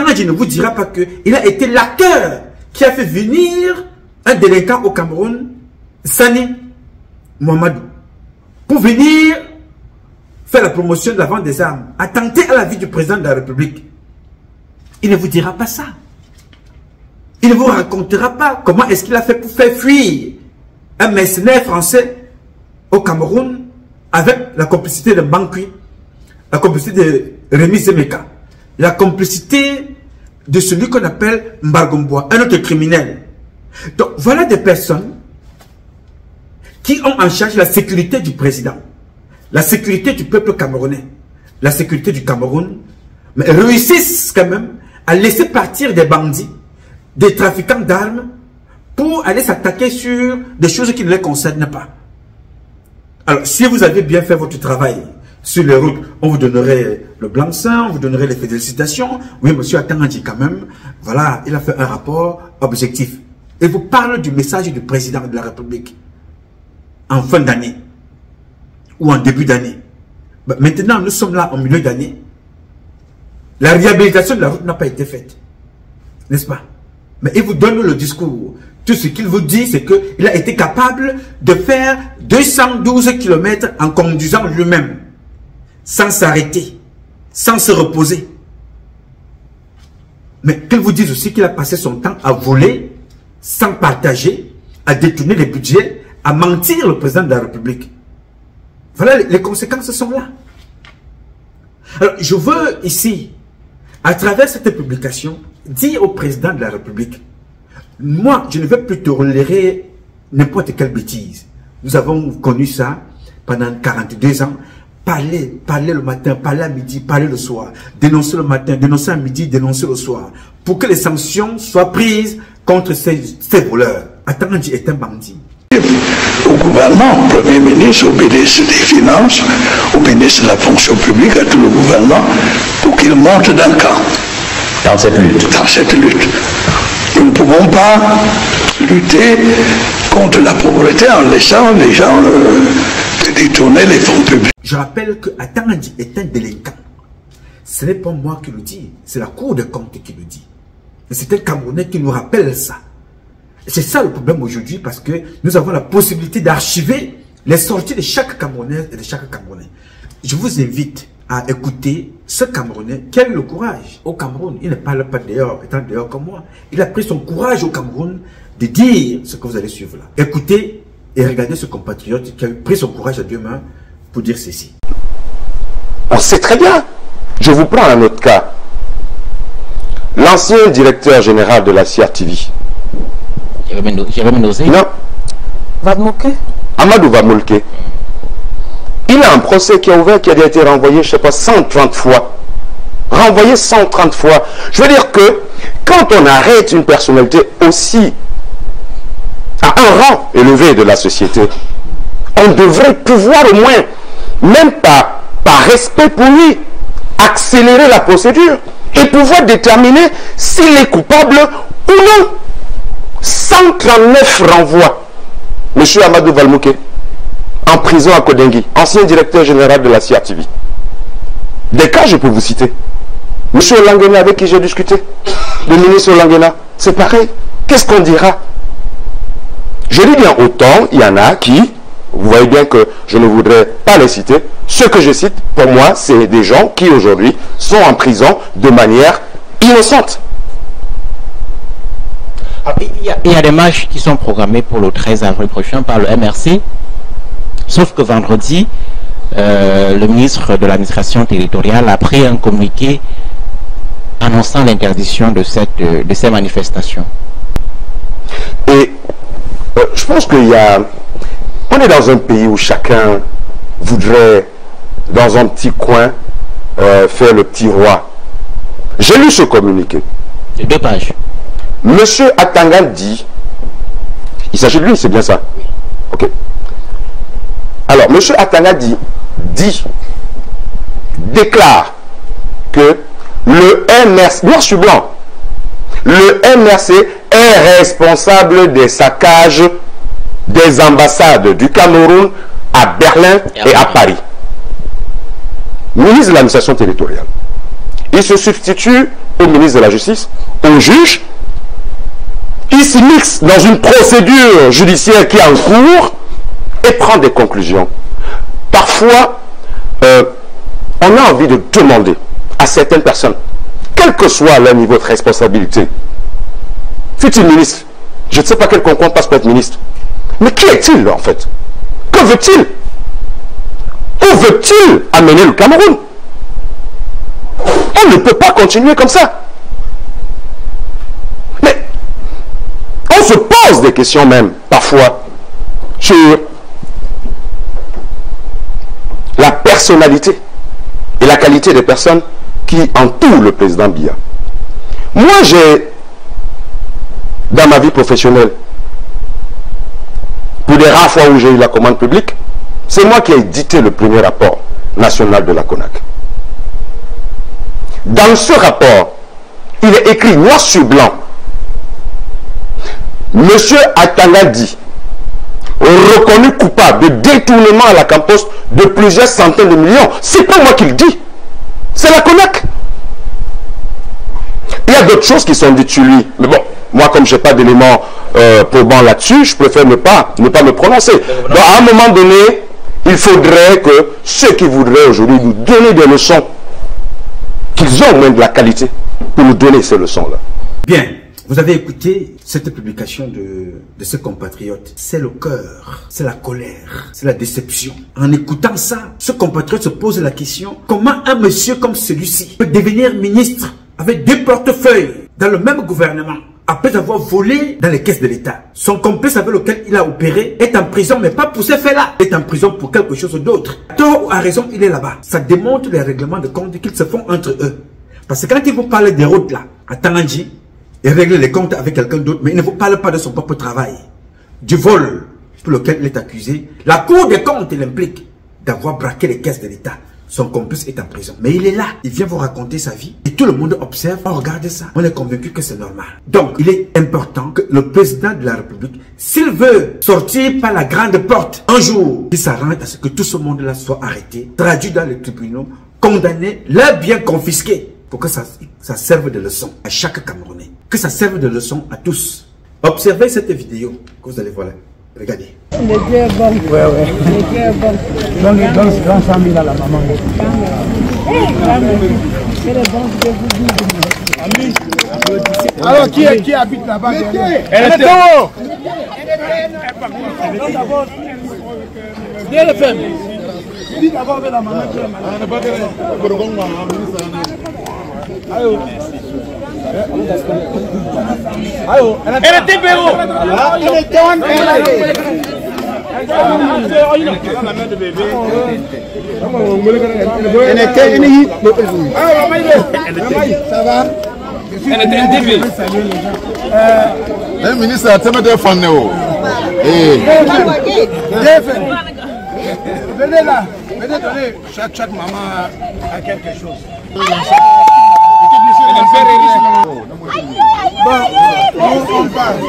Atanadji ne vous dira pas qu'il a été l'acteur qui a fait venir un délinquant au Cameroun, Sani Mohamedou, pour venir faire la promotion de la vente des armes, attenter à la vie du président de la République. Il ne vous dira pas ça. Il ne vous racontera pas comment est-ce qu'il a fait pour faire fuir un mercenaire français au Cameroun avec la complicité de Bankui, la complicité de Rémi Zemeka, la complicité de celui qu'on appelle Mbargomboa, un autre criminel. Donc voilà des personnes qui ont en charge la sécurité du président, la sécurité du peuple camerounais, la sécurité du Cameroun, mais réussissent quand même à laisser partir des bandits, des trafiquants d'armes, pour aller s'attaquer sur des choses qui ne les concernent pas. Alors, si vous avez bien fait votre travail sur les routes, on vous donnerait le blanc-seing, on vous donnerait les félicitations. Oui, monsieur Atanadji, quand même, voilà, il a fait un rapport objectif. Et vous parle du message du président de la République en fin d'année ou en début d'année. Maintenant, nous sommes là en milieu d'année. La réhabilitation de la route n'a pas été faite. N'est-ce pas? Mais il vous donne le discours. Tout ce qu'il vous dit, c'est qu'il a été capable de faire 212 km en conduisant lui-même, sans s'arrêter, sans se reposer. Mais qu'il vous dise aussi qu'il a passé son temps à voler, sans partager, à détourner les budgets, à mentir le président de la République. Voilà, les conséquences sont là. Alors, je veux ici, à travers cette publication, dire au président de la République, moi, je ne vais plus tolérer n'importe quelle bêtise. Nous avons connu ça pendant 42 ans. Parler le matin, parler à midi, parler le soir. Dénoncer le matin, dénoncer à midi, dénoncer le soir. Pour que les sanctions soient prises contre ces voleurs. Atanadji est un bandit. Au gouvernement, au Premier ministre, au ministre des Finances, au ministre de la fonction publique, à tout le gouvernement, pour qu'ils montent d'un camp. Dans cette lutte. Dans cette lutte. Nous ne pouvons pas lutter contre la pauvreté en laissant les gens détourner les fonds publics. Je rappelle que Atanadji est un délinquant. Ce n'est pas moi qui le dis, c'est la Cour des comptes qui le dit. Et c'est un Camerounais qui nous rappelle ça. C'est ça le problème aujourd'hui, parce que nous avons la possibilité d'archiver les sorties de chaque Camerounais et de chaque Camerounais. Je vous invite à écouter ce Camerounais qui a eu le courage au Cameroun. Il ne parle pas dehors, étant dehors comme moi. Il a pris son courage au Cameroun de dire ce que vous allez suivre là. Écoutez et regardez ce compatriote qui a pris son courage à deux mains pour dire ceci. On sait très bien. Je vous prends un autre cas. L'ancien directeur général de la CRTV. Non. Vamolke. Amadou Vamolke. Il a un procès qui a ouvert, qui a été renvoyé, je ne sais pas, 130 fois. Renvoyé 130 fois. Je veux dire que quand on arrête une personnalité aussi à un rang élevé de la société, on devrait pouvoir au moins, même pas par respect pour lui, accélérer la procédure et pouvoir déterminer s'il est coupable ou non. 139 renvois. Monsieur Amadou Vamolke, en prison à Kodengui, ancien directeur général de la CRTV. Des cas, je peux vous citer. Monsieur Olangena, avec qui j'ai discuté, le ministre Olangena, c'est pareil. Qu'est-ce qu'on dira? Je dis bien, autant, il y en a qui, vous voyez bien que je ne voudrais pas les citer, ceux que je cite, pour moi, c'est des gens qui aujourd'hui sont en prison de manière innocente. Il y a des marches qui sont programmées pour le 13 avril prochain par le MRC, sauf que vendredi, le ministre de l'administration territoriale a pris un communiqué annonçant l'interdiction de ces manifestations. Et je pense qu'il y a... On est dans un pays où chacun voudrait, dans un petit coin, faire le petit roi. J'ai lu ce communiqué. C'est 2 pages. Monsieur Atangan dit, il s'agit de lui, c'est bien ça? Ok. Alors, Monsieur Atangan déclare que le MRC, noir sur blanc, le MRC est responsable des saccages des ambassades du Cameroun à Berlin et à Paris. Ministre de l'administration territoriale. Il se substitue au ministre de la Justice, au juge. Il se mixe dans une procédure judiciaire qui est en cours et prend des conclusions. Parfois, on a envie de demander à certaines personnes, quel que soit leur niveau de responsabilité, fut-il ministre, je ne sais pas quel concours passe pour être ministre, mais qui est-il en fait? Que veut-il? Où veut-il amener le Cameroun? On ne peut pas continuer comme ça. Mais on se pose des questions même, parfois, sur la personnalité et la qualité des personnes qui entourent le président Biya. Moi, j'ai, dans ma vie professionnelle, pour les rares fois où j'ai eu la commande publique, c'est moi qui ai édité le premier rapport national de la CONAC. Dans ce rapport, il est écrit noir sur blanc. Monsieur Atanga dit, reconnu coupable de détournement à la Campost de plusieurs centaines de millions. C'est pas moi qui le dis, c'est la CONAC. Il y a d'autres choses qui sont dites sur lui. Mais bon, moi comme je n'ai pas d'éléments probants là-dessus, je préfère ne pas me prononcer. Donc à un moment donné, il faudrait que ceux qui voudraient aujourd'hui nous donner des leçons, qu'ils ont au moins de la qualité pour nous donner ces leçons-là. Bien, vous avez écouté cette publication de ce compatriote. C'est le cœur, c'est la colère, c'est la déception. En écoutant ça, ce compatriote se pose la question, comment un monsieur comme celui-ci peut devenir ministre avec 2 portefeuilles dans le même gouvernement après avoir volé dans les caisses de l'État? Son complice avec lequel il a opéré est en prison, mais pas pour ces faits-là. Il est en prison pour quelque chose d'autre. À tort ou à raison, il est là-bas. Ça démontre les règlements de compte qu'ils se font entre eux. Parce que quand il vous parle des routes là, à Tananji, il règle les comptes avec quelqu'un d'autre, mais il ne vous parle pas de son propre travail. Du vol pour lequel il est accusé. La Cour des comptes l'implique d'avoir braqué les caisses de l'État. Son complice est en prison. Mais il est là. Il vient vous raconter sa vie. Et tout le monde observe. On regarde ça. On est convaincu que c'est normal. Donc, il est important que le président de la République, s'il veut sortir par la grande porte, un jour, il s'arrange à ce que tout ce monde-là soit arrêté, traduit dans les tribunaux, condamné, leurs biens confisqués, pour que ça serve de leçon à chaque Camerounais. Que ça serve de leçon à tous. Observez cette vidéo que vous allez voir là. Regardez. Le Dieu est bon. Ouais, ouais. Le Dieu est bon. Donne 100 000 à la maman. C'est le bon Dieu vous dit. Alors, qui habite là-bas? Elle est haut. Viens le faire. Dis d'abord avec la maman qui est Elle était béo. Elle était en Elle était une. Ça va? Elle était un début. Le ministre a tellement de fans. Venez là. Venez donner chaque maman à quelque chose. Bon, on parle.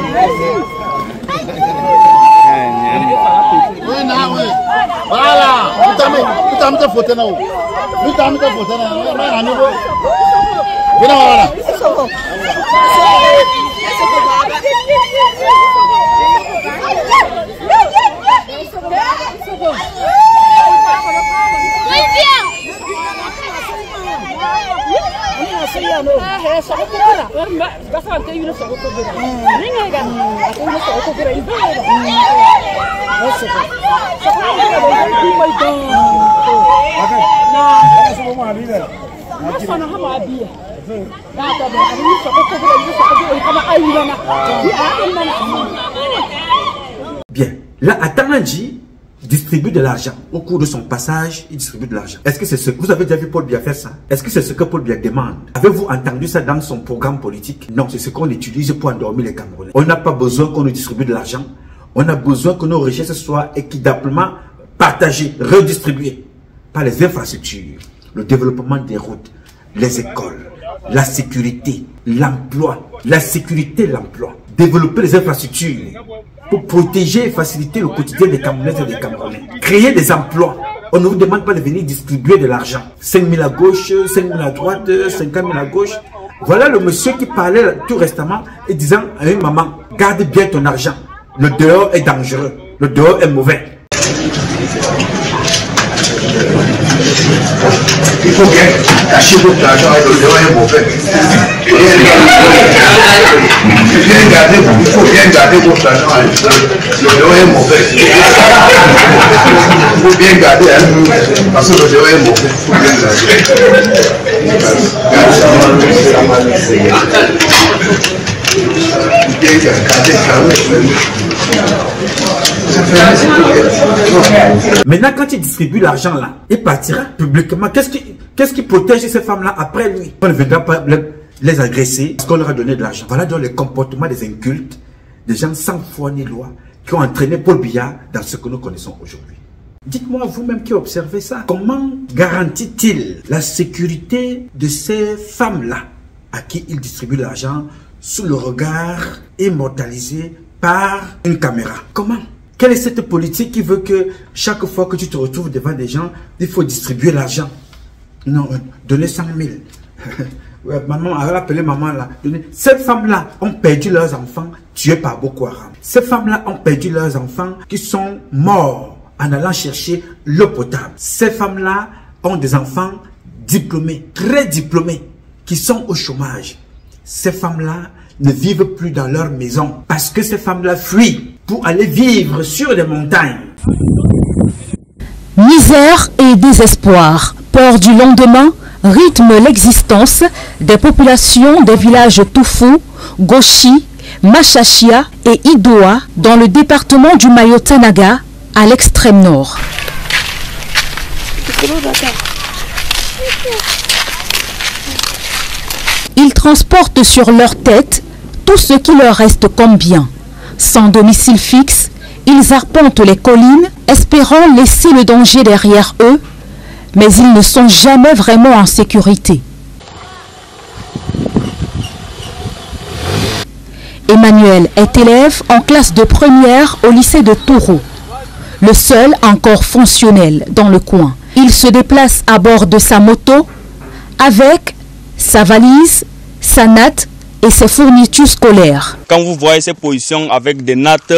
Oui, non, oui. Voilà. Vous t'as mis de photos là. Vous t'as mis de photos là. Voilà. Bien, là, à Tananji, distribue de l'argent. Au cours de son passage, il distribue de l'argent. Est-ce que c'est ce que vous avez déjà vu Paul Biya faire ça? Est-ce que c'est ce que Paul Biya demande? Avez-vous entendu ça dans son programme politique? Non, c'est ce qu'on utilise pour endormir les Camerounais. On n'a pas besoin qu'on nous distribue de l'argent. On a besoin que nos richesses soient équitablement partagées, redistribuées par les infrastructures, le développement des routes, les écoles, la sécurité, l'emploi, la sécurité, l'emploi. Développer les infrastructures pour protéger et faciliter le quotidien des Camerounaises et des Camerounais. Créer des emplois On ne vous demande pas de venir distribuer de l'argent. 5 000 à gauche, 5 000 à droite, 50 000 à gauche. Voilà le monsieur qui parlait tout récemment et disant à une maman, garde bien ton argent. Le dehors est dangereux. Le dehors est mauvais. Il faut bien cacher votre argent et le dehors est mauvais. Il faut bien garder votre argent et le dehors est mauvais. Il faut bien garder, parce que le dehors est mauvais. Il faut bien garder. Maintenant, quand il distribue l'argent là, il partira publiquement. Qu'est-ce qui protège ces femmes-là après lui? On ne viendra pas les agresser parce qu'on leur a donné de l'argent. Voilà donc le comportement des incultes, des gens sans foi ni loi, qui ont entraîné Paul Biya dans ce que nous connaissons aujourd'hui. Dites-moi vous-même qui observez ça. Comment garantit-il la sécurité de ces femmes-là à qui il distribue l'argent sous le regard immortalisé par une caméra? Comment? Quelle est cette politique qui veut que chaque fois que tu te retrouves devant des gens, il faut distribuer l'argent? Non, donner 100 000. Ouais, maman, elle a appelé maman là. Ces femmes-là ont perdu leurs enfants tués par Boko Haram. Ces femmes-là ont perdu leurs enfants qui sont morts en allant chercher l'eau potable. Ces femmes-là ont des enfants diplômés, très diplômés, qui sont au chômage. Ces femmes-là ne vivent plus dans leur maison parce que ces femmes-là fuient pour aller vivre sur les montagnes. Misère et désespoir, peur du lendemain, rythme l'existence des populations des villages Toufou, Goshi, Machachia et Idoa dans le département du Mayo-Tanaga à l'extrême nord. Ils transportent sur leur tête tout ce qui leur reste comme bien. Sans domicile fixe, ils arpentent les collines, espérant laisser le danger derrière eux, mais ils ne sont jamais vraiment en sécurité. Emmanuel est élève en classe de première au lycée de Touro, le seul encore fonctionnel dans le coin. Il se déplace à bord de sa moto avec sa valise, sa natte et ses fournitures scolaires. Quand vous voyez ces positions avec des nattes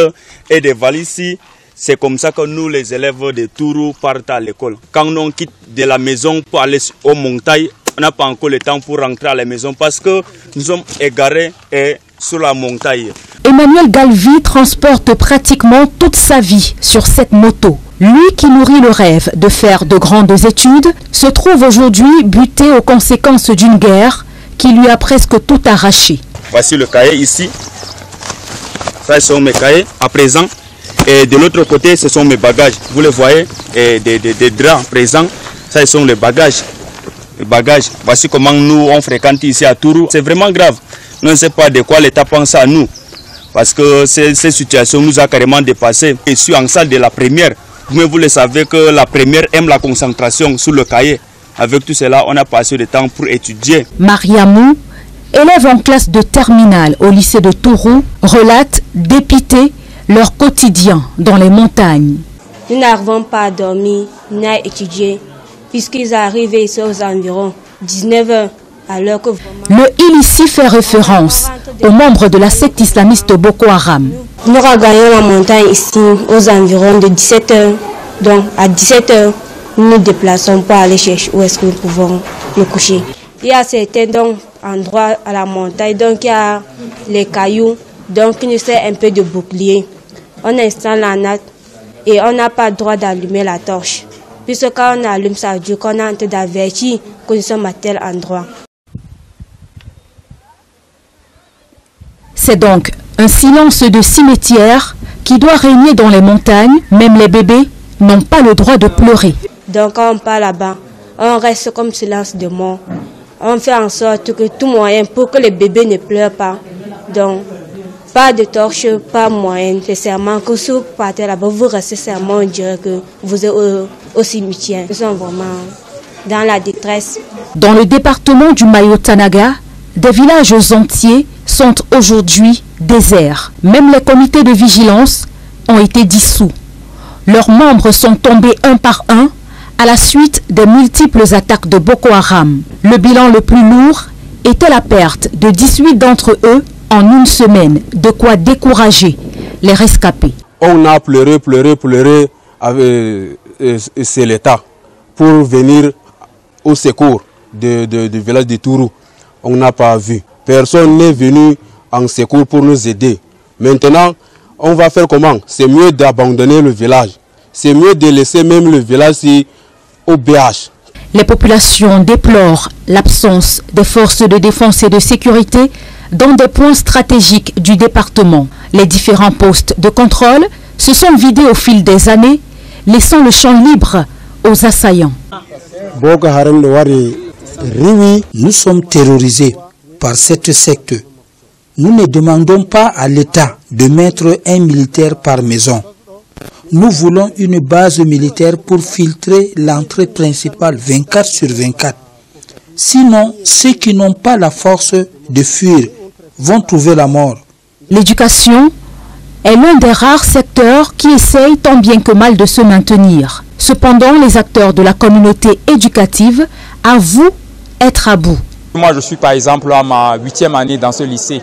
et des valises, c'est comme ça que nous, les élèves de Touro, partent à l'école. Quand on quitte de la maison pour aller aux montagnes, on n'a pas encore le temps pour rentrer à la maison parce que nous sommes égarés et sur la montagne. Emmanuel Galvi transporte pratiquement toute sa vie sur cette moto. Lui qui nourrit le rêve de faire de grandes études, se trouve aujourd'hui buté aux conséquences d'une guerre qui lui a presque tout arraché. Voici le cahier ici. Ça, ce sont mes cahiers à présent. Et de l'autre côté, ce sont mes bagages. Vous les voyez, et des draps présents. Ça, ce sont les bagages. Les bagages. Voici comment nous, on fréquente ici à Touro. C'est vraiment grave. Nous ne savons pas de quoi l'État pense à nous. Parce que ces situations nous ont carrément dépassé. Je suis en salle de la première. Vous le savez que la première aime la concentration sur le cahier. Avec tout cela, on a passé du temps pour étudier. Mariamou, élève en classe de terminale au lycée de Touro, relate dépité leur quotidien dans les montagnes. Nous n'arrivons pas à dormir ni à étudier, puisqu'ils arrivent ici aux environs 19 h. Alors que le il ici fait référence aux membres de la secte islamiste Boko Haram. Nous regagnons la montagne ici aux environs de 17 h. Donc à 17 h, nous nous déplaçons pour aller chercher où est-ce que nous pouvons nous coucher. Il y a certains endroits à la montagne, donc il y a les cailloux, donc il nous sert un peu de bouclier. On installe la natte et on n'a pas le droit d'allumer la torche. Puisque quand on allume, ça veut dire qu'on est en train d'avertir que nous sommes à tel endroit. C'est donc un silence de cimetière qui doit régner dans les montagnes. Même les bébés n'ont pas le droit de pleurer. Donc quand on part là-bas, on reste comme silence de mort. On fait en sorte que tout moyen pour que les bébés ne pleurent pas. Donc, pas de torche, pas moyen. C'est seulement que si vous partez là-bas, vous restez seulement, on dirait que vous êtes au cimetière. Ils sont vraiment dans la détresse. Dans le département du Mayo-Tanaga, des villages entiers sont aujourd'hui déserts. Même les comités de vigilance ont été dissous. Leurs membres sont tombés un par un à la suite des multiples attaques de Boko Haram. Le bilan le plus lourd était la perte de 18 d'entre eux en une semaine, de quoi décourager les rescapés. On a pleuré, c'est l'État pour venir au secours du village de Tourou. On n'a pas vu. Personne n'est venu en secours pour nous aider. Maintenant, on va faire comment? C'est mieux d'abandonner le village. C'est mieux de laisser même le village au BH. Les populations déplorent l'absence des forces de défense et de sécurité dans des points stratégiques du département. Les différents postes de contrôle se sont vidés au fil des années, laissant le champ libre aux assaillants. Nous sommes terrorisés par cette secte. Nous ne demandons pas à l'État de mettre un militaire par maison. Nous voulons une base militaire pour filtrer l'entrée principale 24 sur 24. Sinon, ceux qui n'ont pas la force de fuir vont trouver la mort. L'éducation est l'un des rares secteurs qui essayent tant bien que mal de se maintenir. Cependant, les acteurs de la communauté éducative avouent être à bout. Moi, je suis par exemple à ma 8e année dans ce lycée.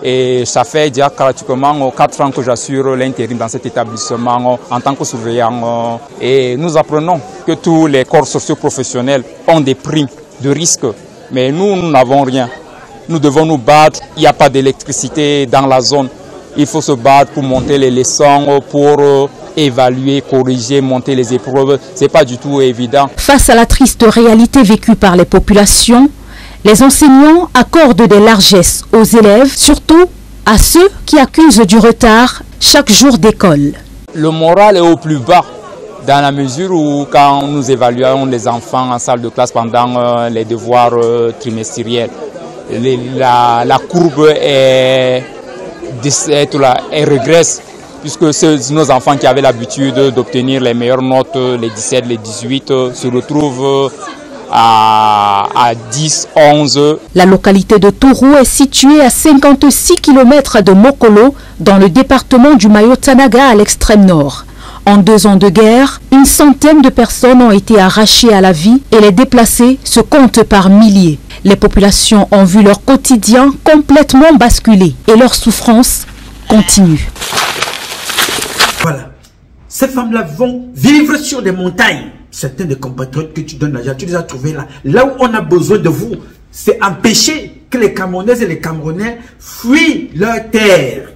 Et ça fait déjà pratiquement 4 ans que j'assure l'intérim dans cet établissement en tant que surveillant. Et nous apprenons que tous les corps socio-professionnels ont des primes de risque. Mais nous n'avons rien. Nous devons nous battre. Il n'y a pas d'électricité dans la zone. Il faut se battre pour monter les leçons, pour évaluer, corriger, monter les épreuves. Ce n'est pas du tout évident. Face à la triste réalité vécue par les populations, les enseignants accordent des largesses aux élèves, surtout à ceux qui accusent du retard chaque jour d'école. Le moral est au plus bas dans la mesure où quand nous évaluons les enfants en salle de classe pendant les devoirs trimestriels, la courbe régresse puisque nos enfants qui avaient l'habitude d'obtenir les meilleures notes, les 17, les 18, se retrouvent à 10, 11. La localité de Tourou est située à 56 km de Mokolo, dans le département du Mayo-Tanaga à l'extrême nord. En 2 ans de guerre, une centaine de personnes ont été arrachées à la vie et les déplacés se comptent par milliers. Les populations ont vu leur quotidien complètement basculer et leur souffrance continue. Voilà. Ces femmes-là vont vivre sur des montagnes. Certains des compatriotes que tu donnes l'argent, tu les as trouvés là. Là où on a besoin de vous, c'est empêcher que les Camerounaises et les Camerounais fuient leur terre.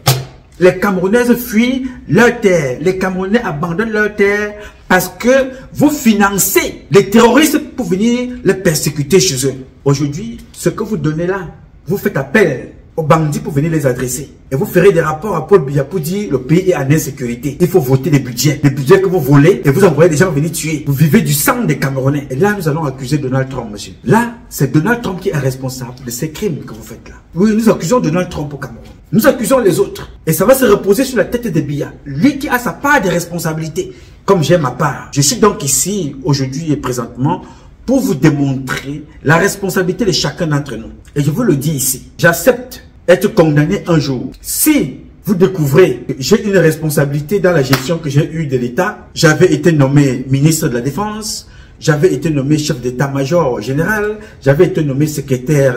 Les Camerounaises fuient leur terre. Les Camerounais abandonnent leur terre parce que vous financez les terroristes pour venir les persécuter chez eux. Aujourd'hui, ce que vous donnez là, vous faites appel aux bandits pour venir les adresser. Et vous ferez des rapports à Paul Biya pour dire le pays est en insécurité. Il faut voter des budgets que vous volez et vous envoyez des gens venir tuer. Vous vivez du sang des Camerounais. Et là, nous allons accuser Donald Trump, monsieur. Là, c'est Donald Trump qui est responsable de ces crimes que vous faites là. Oui, nous accusons Donald Trump au Cameroun. Nous accusons les autres. Et ça va se reposer sur la tête de Biya. Lui qui a sa part de responsabilité. Comme j'ai ma part. Je suis donc ici, aujourd'hui et présentement, pour vous démontrer la responsabilité de chacun d'entre nous. Et je vous le dis ici. J'accepte être condamné un jour. Si vous découvrez que j'ai une responsabilité dans la gestion que j'ai eue de l'État, j'avais été nommé ministre de la Défense, j'avais été nommé chef d'état-major général, j'avais été nommé secrétaire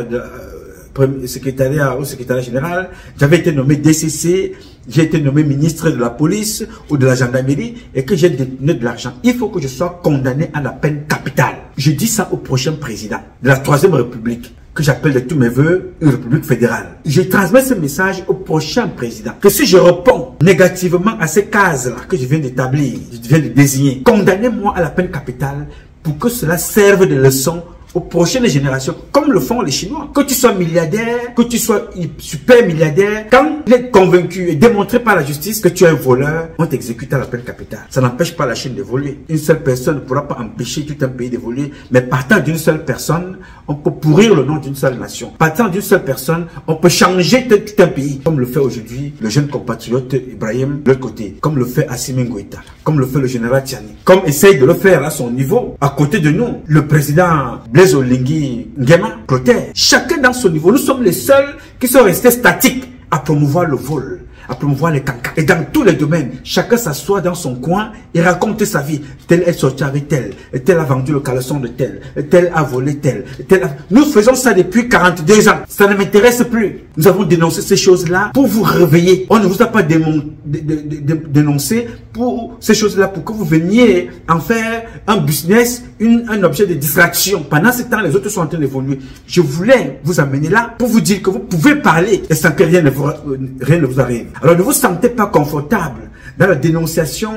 au secrétariat général, j'avais été nommé DCC, j'ai été nommé ministre de la police ou de la gendarmerie et que j'ai détenu de l'argent. Il faut que je sois condamné à la peine capitale. Je dis ça au prochain président de la 3e République, que j'appelle de tous mes voeux une république fédérale. Je transmets ce message au prochain président, que si je réponds négativement à ces cases-là que je viens d'établir, je viens de désigner, condamnez-moi à la peine capitale pour que cela serve de leçon aux prochaines générations, comme le font les Chinois. Que tu sois milliardaire, que tu sois super milliardaire, quand il est convaincu et démontré par la justice que tu es un voleur, on t'exécute à la peine capitale. Ça n'empêche pas la Chine de voler. Une seule personne ne pourra pas empêcher tout un pays de voler, mais partant d'une seule personne, on peut pourrir le nom d'une seule nation. Partant d'une seule personne, on peut changer tout un pays, comme le fait aujourd'hui le jeune compatriote Ibrahim de l'autre côté, comme le fait Assimi Goïta, comme le fait le général Tiani, comme essaye de le faire à son niveau, à côté de nous, le président Blaise Olingi Nguema, Clotaire. Chacun dans son niveau, nous sommes les seuls qui sont restés statiques à promouvoir le vol, à promouvoir les cancans. Et dans tous les domaines, chacun s'assoit dans son coin et raconte sa vie. Tel est sorti avec tel a vendu le caleçon de tel a volé tel a... Nous faisons ça depuis 42 ans. Ça ne m'intéresse plus. Nous avons dénoncé ces choses-là pour vous réveiller. On ne vous a pas dénoncé pour ces choses-là, pour que vous veniez en faire un business, un objet de distraction. Pendant ce temps, les autres sont en train d'évoluer. Je voulais vous amener là pour vous dire que vous pouvez parler et sans que rien ne vous arrive. Alors ne vous sentez pas confortable dans la dénonciation,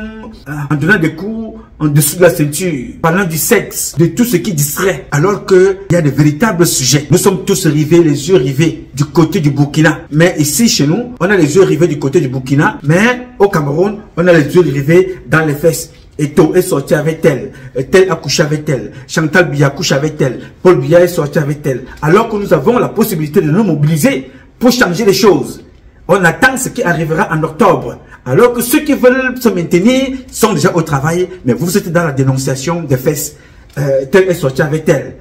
en donnant des coups en dessous de la ceinture, parlant du sexe, de tout ce qui distrait, alors qu'il y a de véritables sujets. Nous sommes tous rivés, les yeux rivés du côté du Burkina. Mais ici, chez nous, on a les yeux rivés du côté du Burkina, mais au Cameroun, on a les yeux rivés dans les fesses. Eto est sorti avec tel a couché avec tel, Chantal Biya couche avec tel, Paul Biya est sorti avec tel. Alors que nous avons la possibilité de nous mobiliser pour changer les choses. On attend ce qui arrivera en octobre. Alors que ceux qui veulent se maintenir sont déjà au travail, mais vous êtes dans la dénonciation des fesses. Tel est sorti avec tel.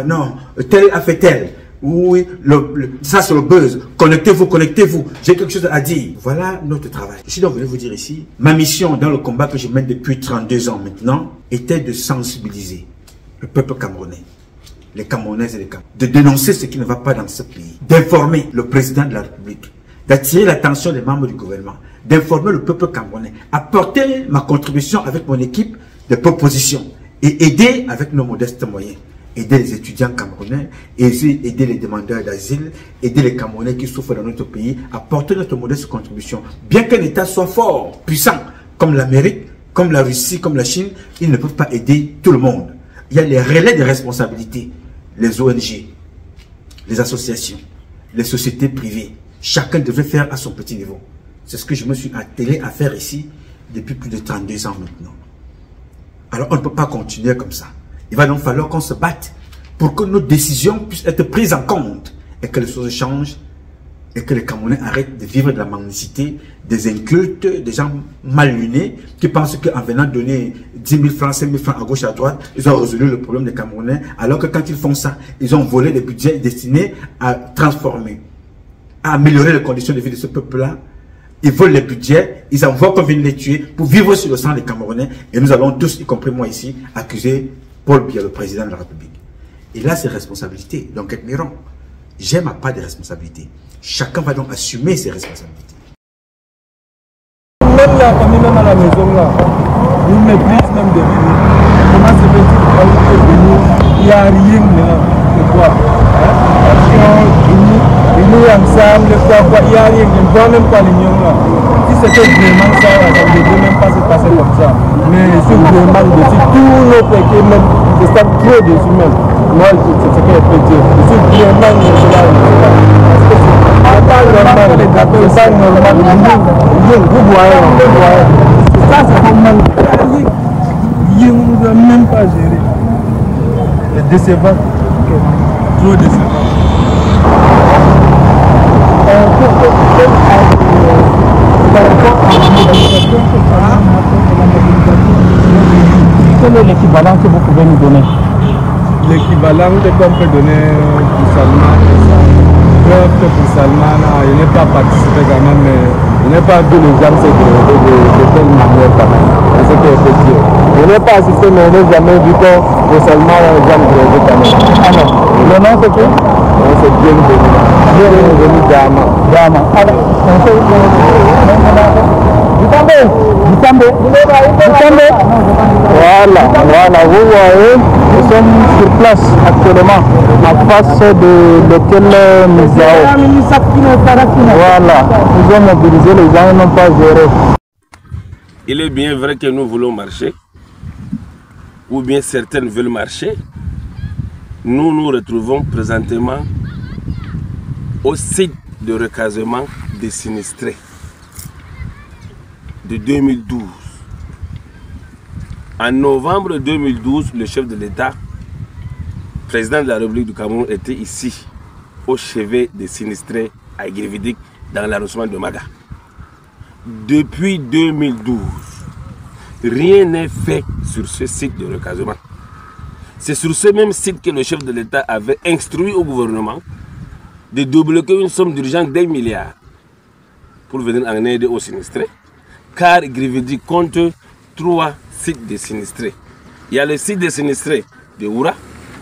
Non, tel a fait tel. Oui, ça c'est le buzz. Connectez-vous, connectez-vous. J'ai quelque chose à dire. Voilà notre travail. Je suis donc venu vous dire ici, ma mission dans le combat que je mène depuis 32 ans maintenant était de sensibiliser le peuple camerounais, les Camerounaises et les Camerounais, de dénoncer ce qui ne va pas dans ce pays, d'informer le président de la République, d'attirer l'attention des membres du gouvernement, d'informer le peuple camerounais, apporter ma contribution avec mon équipe de propositions et aider avec nos modestes moyens. Aider les étudiants camerounais, aider les demandeurs d'asile, aider les Camerounais qui souffrent dans notre pays, apporter notre modeste contribution. Bien qu'un État soit fort, puissant, comme l'Amérique, comme la Russie, comme la Chine, ils ne peuvent pas aider tout le monde. Il y a les relais de responsabilité, les ONG, les associations, les sociétés privées. Chacun devrait faire à son petit niveau. C'est ce que je me suis attelé à faire ici depuis plus de 32 ans maintenant. Alors on ne peut pas continuer comme ça. Il va donc falloir qu'on se batte pour que nos décisions puissent être prises en compte et que les choses changent et que les Camerounais arrêtent de vivre de la mendicité, des incultes, des gens mal lunés qui pensent qu'en venant donner 10 000 francs, 5 000 francs à gauche et à droite, ils ont résolu le problème des Camerounais, alors que quand ils font ça, ils ont volé des budgets destinés à transformer, à améliorer les conditions de vie de ce peuple-là. Ils volent les budgets, ils envoient qu'on vienne les tuer pour vivre sur le sang des Camerounais et nous allons tous, y compris moi ici, accuser Paul Biya, le président de la République. Il a ses responsabilités, donc admirons. J'ai ma part de responsabilité. Chacun va donc assumer ses responsabilités. Même la famille, même à la maison, là, ils méprisent même de venir. Comment se fait-il que venir? Il n'y a rien de quoi. Ils ensemble, quoi, il n'y a rien, ils ne voient même pas l'union là. Si c'était vraiment ça, ça ne devrait même pas se passer comme ça. Mais si vraiment dessus, tous nos péchés même, se savent trop dessus même. Moi, c'est ce que je peux dire. Si vraiment cela, c'est pas normal, c'est pas normal. Vous voyez, ça c'est vraiment, ils ne doivent même pas gérer. C'est décevant, trop décevant. Quel est l'équivalent que vous pouvez nous donner? L'équivalent de qu'on peut donner pour Salman, preuve que pour Salman, il n'est pas participé quand même, mais il n'est pas vu les gens de telle manière quand même. C'est ce que je peux dire. Il n'est pas assisté, mais il n'est jamais vu que pour Salman, les gens de quand même. Alors, le nom c'est quoi? C'est bienvenu. Bienvenu Dama. Dama. Alors, on fait Voilà, vous voyez, nous sommes sur place actuellement, en face de l'hôtel Mizao. Voilà, nous avons mobilisé les gens et n'ont pas géré. Il est bien vrai que nous voulons marcher, ou bien certaines veulent marcher. Nous nous retrouvons présentement au site de recasement des sinistrés de 2012. En novembre 2012, le chef de l'État, président de la République du Cameroun, était ici, au chevet des sinistrés à Guévidic, dans l'arrondissement de Maga. Depuis 2012, rien n'est fait sur ce site de recasement. C'est sur ce même site que le chef de l'État avait instruit au gouvernement de débloquer une somme d'urgence d'1 milliard pour venir en aide aux sinistrés. Car Grividic compte 3 sites de sinistrés. Il y a le site des sinistrés de Oura,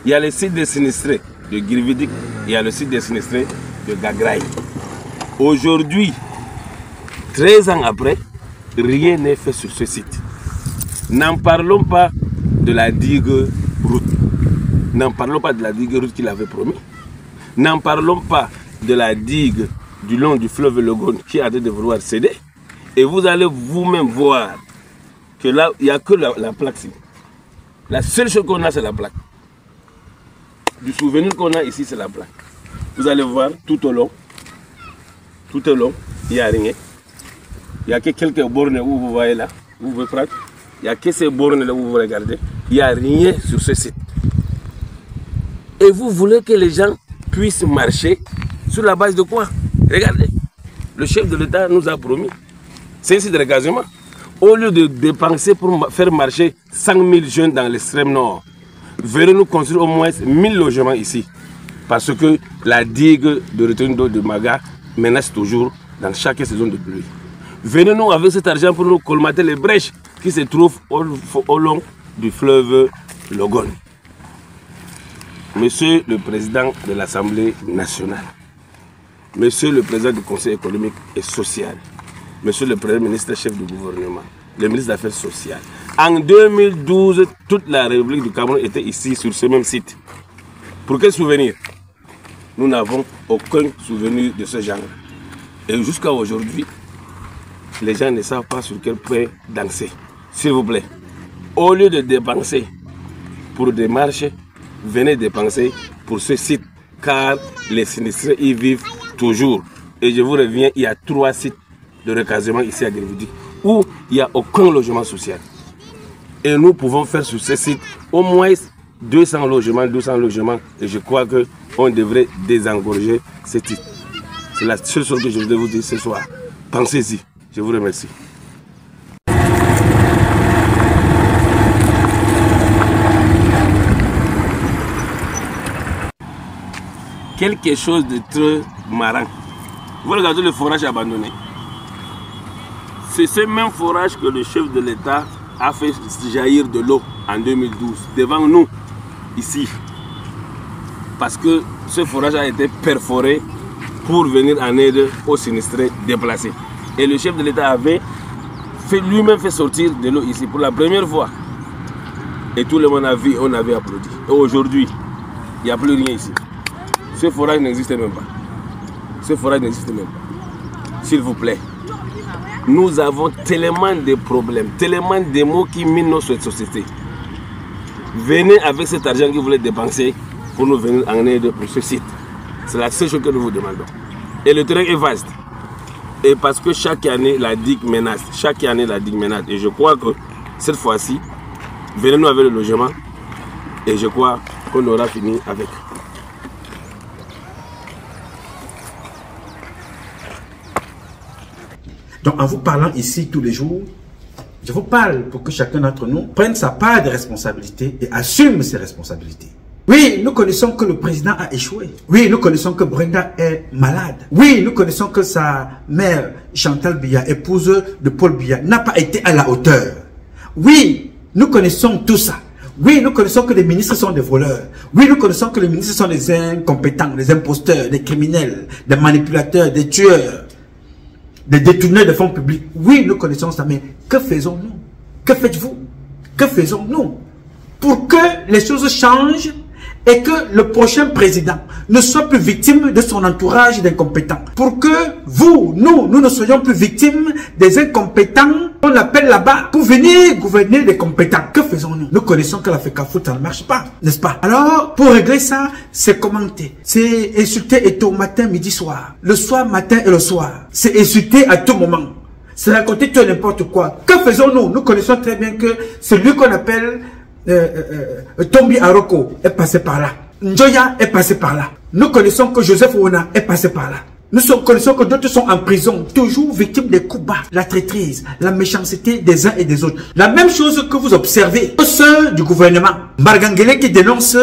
il y a le site des sinistrés de Grividic, il y a le site des sinistrés de Gagraï. Aujourd'hui, 13 ans après, rien n'est fait sur ce site. N'en parlons pas de la digue route. N'en parlons pas de la digue route qu'il avait promis. N'en parlons pas de la digue du long du fleuve Logone qui a de vouloir céder. Et vous allez vous-même voir que là, il n'y a que la plaque ici. La seule chose qu'on a, c'est la plaque. Du souvenir qu'on a ici, c'est la plaque. Vous allez voir tout au long, il n'y a rien. Il n'y a que quelques bornes où vous voyez là, où vous pouvez prendre. Il n'y a que ces bornes là où vous regardez. Il n'y a rien sur ce site. Et vous voulez que les gens puissent marcher sur la base de quoi? Regardez, le chef de l'État nous a promis. C'est un site de recasement. Au lieu de dépenser pour faire marcher 100 000 jeunes dans l'extrême nord, venez-nous construire au moins 1000 logements ici. Parce que la digue de retenue d'eau de Maga menace toujours dans chaque saison de pluie. Venez-nous avec cet argent pour nous colmater les brèches qui se trouvent au long du fleuve Logone. Monsieur le Président de l'Assemblée nationale, Monsieur le Président du Conseil économique et social, Monsieur le Premier ministre chef du gouvernement, le ministre des Affaires sociales. En 2012, toute la République du Cameroun était ici sur ce même site. Pour quel souvenir? Nous n'avons aucun souvenir de ce genre. Et jusqu'à aujourd'hui, les gens ne savent pas sur quel point danser. S'il vous plaît, au lieu de dépenser pour des marches, venez dépenser pour ce site, car les sinistrés y vivent toujours. Et je vous reviens, il y a 3 sites de recasement ici à Grividic où il n'y a aucun logement social. Et nous pouvons faire sur ce site au moins 200 logements, et je crois qu'on devrait désengorger ce site. C'est la seule chose que je voulais vous dire ce soir. Pensez-y. Je vous remercie. Quelque chose de très marrant. Vous regardez le forage abandonné. C'est ce même forage que le chef de l'État a fait jaillir de l'eau en 2012, devant nous, ici. Parce que ce forage a été perforé pour venir en aide aux sinistrés déplacés. Et le chef de l'État avait lui-même fait sortir de l'eau ici pour la première fois. Et tout le monde a vu, on avait applaudi. Et aujourd'hui, il n'y a plus rien ici. Ce forage n'existe même pas. Ce forage n'existe même pas. S'il vous plaît. Nous avons tellement de problèmes, tellement de maux qui minent notre société. Venez avec cet argent que vous voulez dépenser pour nous venir en aide pour ce site. C'est la seule chose que nous vous demandons. Et le terrain est vaste. Et parce que chaque année, la digue menace. Chaque année, la digue menace. Et je crois que cette fois-ci, venez-nous avec le logement. Et je crois qu'on aura fini avec. Donc, en vous parlant ici tous les jours, je vous parle pour que chacun d'entre nous prenne sa part de responsabilité et assume ses responsabilités. Oui, nous connaissons que le président a échoué. Oui, nous connaissons que Brenda est malade. Oui, nous connaissons que sa mère, Chantal Biya, épouse de Paul Biya, n'a pas été à la hauteur. Oui, nous connaissons tout ça. Oui, nous connaissons que les ministres sont des voleurs. Oui, nous connaissons que les ministres sont des incompétents, des imposteurs, des criminels, des manipulateurs, des tueurs, des détourneurs de fonds publics. Oui, nous connaissons ça, mais que faisons-nous? Que faites-vous? Que faisons-nous pour que les choses changent et que le prochain président ne soit plus victime de son entourage d'incompétents? Pour que vous, nous ne soyons plus victimes des incompétents qu'on appelle là-bas pour venir gouverner des compétents. Que faisons-nous? Nous connaissons que la FECAFOOT, ça ne marche pas, n'est-ce pas? Alors, pour régler ça, c'est commenter. C'est insulter et tôt matin, midi, soir. Le soir, matin et le soir. C'est insulter à tout moment. C'est raconter tout et n'importe quoi. Que faisons-nous? Nous connaissons très bien que celui qu'on appelle Tombi Aroko est passé par là. Njoya est passé par là. Nous connaissons que Joseph Ouna est passé par là. Nous connaissons que d'autres sont en prison, toujours victimes des coups bas, la traîtrise, la méchanceté des uns et des autres. La même chose que vous observez, ceux du gouvernement. Margangele qui dénonce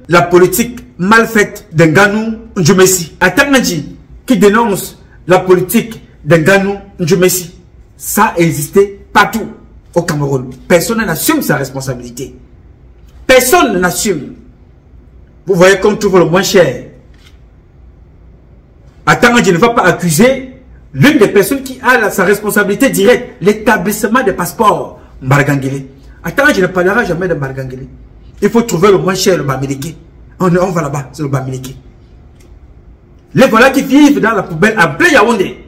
la politique mal faite d'Nganou Njumesi. Atangadji qui dénonce la politique d'Enganou, Ndjumesi. Ça existait partout au Cameroun. Personne n'assume sa responsabilité. Personne n'assume. Vous voyez qu'on trouve le moins cher. Attends, je ne vais pas accuser l'une des personnes qui a sa responsabilité directe, l'établissement des passeports, Mbargangele. Attends, je ne parlerai jamais de Mbargangele. Il faut trouver le moins cher, le Bamileke. On va là-bas, c'est le Bamileke. Les voilà qui vivent dans la poubelle à plein Yaoundé.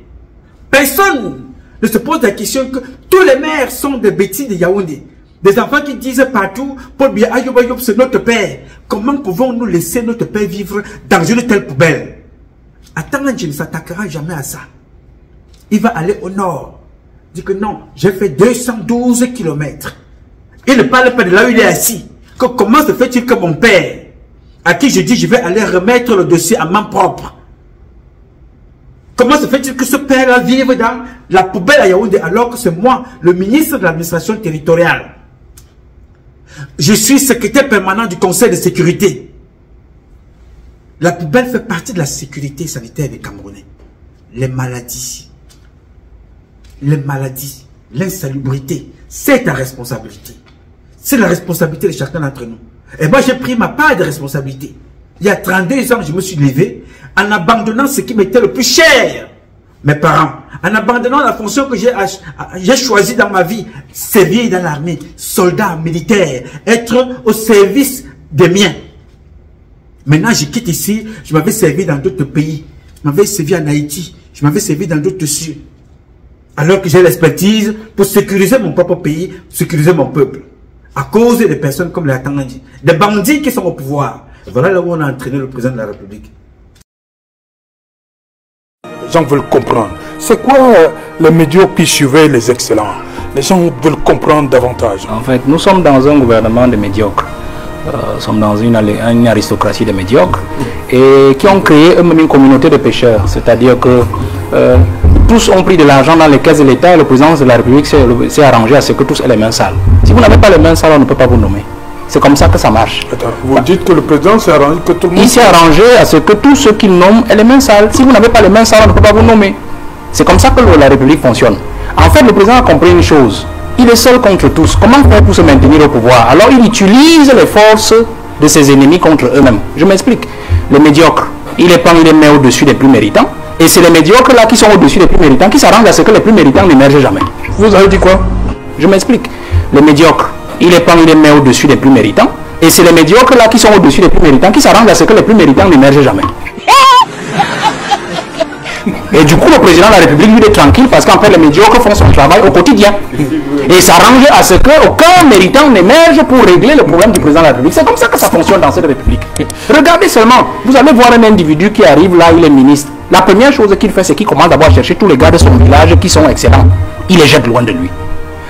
Personne ne se pose la question que tous les maires sont des bêtises de Yaoundé. Des enfants qui disent partout, Paul Biya Ayoub Ayoub, c'est notre père. Comment pouvons-nous laisser notre père vivre dans une telle poubelle? Attends, je ne s'attaquera jamais à ça. Il va aller au nord. Il dit que non, j'ai fait 212 km. Il ne parle pas de là où il est assis. Que comment se fait-il que mon père, à qui je dis je vais aller remettre le dossier à main propre, comment se fait-il que ce père-là vive dans la poubelle à Yaoundé alors que c'est moi, le ministre de l'administration territoriale? Je suis secrétaire permanent du Conseil de sécurité. La poubelle fait partie de la sécurité sanitaire des Camerounais. Les maladies, l'insalubrité, c'est ta responsabilité. C'est la responsabilité de chacun d'entre nous. Et moi, j'ai pris ma part de responsabilité. Il y a 32 ans, je me suis levé en abandonnant ce qui m'était le plus cher. Mes parents, en abandonnant la fonction que j'ai choisie dans ma vie, servir dans l'armée, soldat, militaire, être au service des miens. Maintenant, je quitte ici, je m'avais servi dans d'autres pays. Je m'avais servi en Haïti, je m'avais servi dans d'autres cieux. Alors que j'ai l'expertise pour sécuriser mon propre pays, sécuriser mon peuple. À cause des personnes comme les Atangandi, des bandits qui sont au pouvoir. Et voilà là où on a entraîné le président de la République. Les gens veulent comprendre. C'est quoi les médiocres qui suivaient les excellents? Les gens veulent comprendre davantage. En fait, nous sommes dans un gouvernement de médiocres. Nous sommes dans une aristocratie de médiocres et qui ont créé eux-mêmes une communauté de pêcheurs. C'est-à-dire que tous ont pris de l'argent dans les caisses de l'État et le président de la République s'est arrangé à ce que tous aient les mains sales. Si vous n'avez pas les mains sales, on ne peut pas vous nommer. C'est comme ça que ça marche. Attends, vous dites que le président s'est arrangé que tout le monde... Il s'est arrangé à ce que tous ceux qu'il nomme aient les mains sales. Si vous n'avez pas les mains sales, on ne peut pas vous nommer. C'est comme ça que la République fonctionne. En fait, le président a compris une chose. Il est seul contre tous. Comment faire pour se maintenir au pouvoir? Alors il utilise les forces de ses ennemis contre eux-mêmes. Je m'explique. Les médiocres, il les met au-dessus des plus méritants. Et c'est les médiocres là qui sont au-dessus des plus méritants qui s'arrangent à ce que les plus méritants n'émergent jamais. Vous avez dit quoi? Je m'explique. Les médiocres, il les met au-dessus des plus méritants. Et c'est les médiocres là qui sont au-dessus des plus méritants qui s'arrangent à ce que les plus méritants n'émergent jamais. Et du coup, le président de la République, lui, est tranquille parce qu'en fait, les médiocres font son travail au quotidien. Et s'arrange à ce qu'aucun méritant n'émerge pour régler le problème du président de la République. C'est comme ça que ça fonctionne dans cette République. Regardez seulement, vous allez voir un individu qui arrive là, il est ministre. La première chose qu'il fait, c'est qu'il commence d'abord à chercher tous les gars de son village qui sont excellents. Il les jette loin de lui.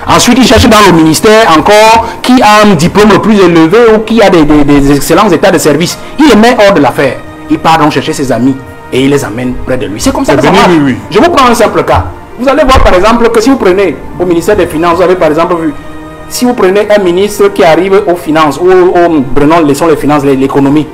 Ensuite, il cherche dans le ministère encore qui a un diplôme le plus élevé ou qui a des excellents états de service. Il les met hors de l'affaire. Il part donc chercher ses amis et il les amène près de lui. C'est comme ça que ça marche. Oui. Je vous prends un simple cas. Vous allez voir par exemple que si vous prenez au ministère des Finances, vous avez par exemple vu, si vous prenez un ministre qui arrive aux finances, ou laissons les finances, l'économie,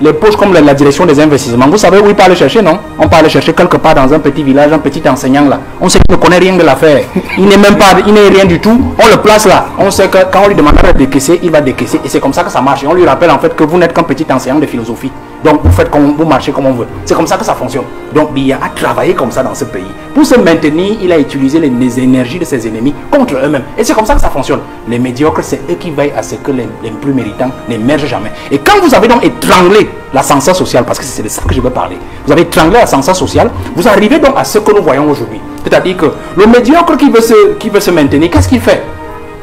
les poches comme la direction des investissements, vous savez où il peut aller chercher, non? On peut aller chercher quelque part dans un petit village, un petit enseignant là. On sait qu'il ne connaît rien de l'affaire. Il n'est même pas, il n'est rien du tout. On le place là. On sait que quand on lui demandera de décaisser, il va décaisser. Et c'est comme ça que ça marche. Et on lui rappelle en fait que vous n'êtes qu'un petit enseignant de philosophie. Donc vous faites comme vous marchez comme on veut. C'est comme ça que ça fonctionne. Donc il y a à travailler comme ça dans ce pays. Pour se maintenir, il a utilisé les énergies de ses ennemis contre eux-mêmes. Et c'est comme ça que ça fonctionne. Les médiocres, c'est eux qui veillent à ce que les plus méritants n'émergent jamais. Et quand vous avez donc étranglé l'ascenseur social, parce que c'est de ça que je veux parler, vous avez étranglé l'ascenseur social, vous arrivez donc à ce que nous voyons aujourd'hui. C'est-à-dire que le médiocre qui veut se maintenir, qu'est-ce qu'il fait?